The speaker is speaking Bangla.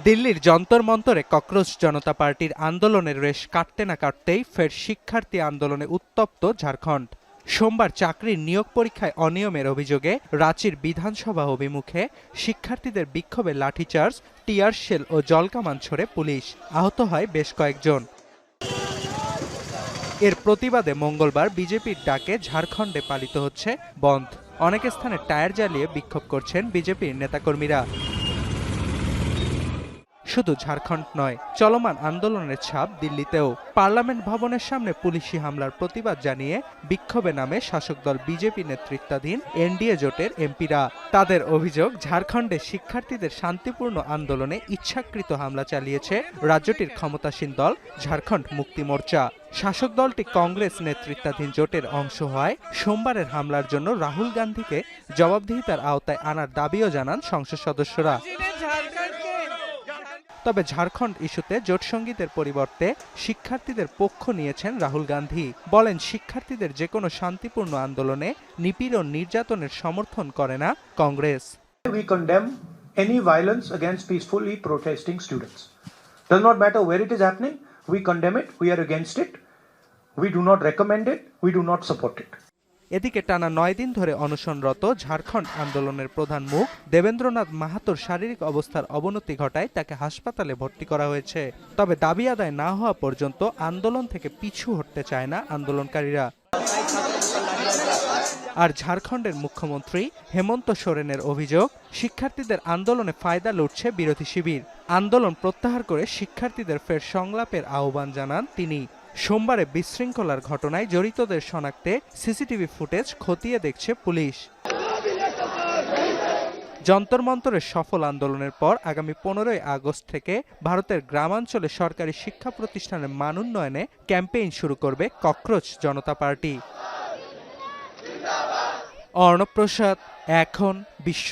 দিল্লির যন্তর মন্তরে ককরোচ জনতা পার্টির আন্দোলনের রেশ কাটতে না কাটতেই ফের শিক্ষার্থী আন্দোলনে উত্তপ্ত ঝাড়খণ্ড। সোমবার চাকরির নিয়োগ পরীক্ষায় অনিয়মের অভিযোগে রাঁচির বিধানসভা অভিমুখে শিক্ষার্থীদের বিক্ষোভে লাঠিচার্জ, টিয়ার শেল ও জলকামান ছোড়ে পুলিশ। আহত হয় বেশ কয়েকজন। এর প্রতিবাদে মঙ্গলবার বিজেপির ডাকে ঝাড়খণ্ডে পালিত হচ্ছে বন্ধ। অনেক স্থানে টায়ার জ্বালিয়ে বিক্ষোভ করছেন বিজেপির নেতাকর্মীরা। শুধু ঝাড়খণ্ড নয়, চলমান আন্দোলনের ছাপ দিল্লিতেও। পার্লামেন্ট ভবনের সামনে পুলিশি হামলার প্রতিবাদ জানিয়ে বিক্ষোভে নামে শাসক দল বিজেপি নেতৃত্বাধীন এনডিএ জোটের এমপিরা। তাদের অভিযোগ, ঝাড়খণ্ডে শিক্ষার্থীদের শান্তিপূর্ণ আন্দোলনে ইচ্ছাকৃত হামলা চালিয়েছে রাজ্যটির ক্ষমতাসীন দল ঝাড়খণ্ড মুক্তি মোর্চা। শাসক দলটি কংগ্রেস নেতৃত্বাধীন জোটের অংশ হয় সোমবারের হামলার জন্য রাহুল গান্ধীকে জবাবদিহিতার আওতায় আনার দাবিও জানান সংসদ সদস্যরা। তবে ঝাড়খণ্ড ইস্যুতে জোটসঙ্গীদের পরিবর্তে শিক্ষার্থীদের পক্ষ নিয়েছেন রাহুল গান্ধী। বলেন, শিক্ষার্থীদের যে কোনো শান্তিপূর্ণ আন্দোলনে নিপীড়ন নির্যাতনের সমর্থন করে না Congress. We condemn any violence against peacefully protesting students. Does not matter where it is happening, we condemn it, we are against it, we do not recommend it, we do not support it. এদিকে টানা ৯ দিন ধরে অনশনরত ঝাড়খণ্ড আন্দোলনের প্রধান মুখ দেবেন্দ্রনাথ মাহাতোর শারীরিক অবস্থার অবনতি ঘটায় তাকে হাসপাতালে ভর্তি করা হয়েছে। তবে দাবি আদায় না হওয়া পর্যন্ত আন্দোলন থেকে পিছু হটতে চায় না আন্দোলনকারীরা। আর ঝাড়খণ্ডের মুখ্যমন্ত্রী হেমন্ত সোরেনের অভিযোগ, শিক্ষার্থীদের আন্দোলনে ফায়দা লুটছে বিরোধী শিবির। আন্দোলন প্রত্যাহার করে শিক্ষার্থীদের ফের সংলাপের আহ্বান জানান তিনি। সোমবারে বিশৃঙ্খলার ঘটনায় জড়িতদের শনাক্তে সিসিটিভি ফুটেজ খতিয়ে দেখছে পুলিশ। যন্তর মন্তরের সফল আন্দোলনের পর আগামী ১৫ই আগস্ট থেকে ভারতের গ্রামাঞ্চলে সরকারি শিক্ষা প্রতিষ্ঠানের মান উন্নয়নে ক্যাম্পেইন শুরু করবে ককরোচ জনতা পার্টি। অর্ণব প্রসাদ, এখন বিশ্ব।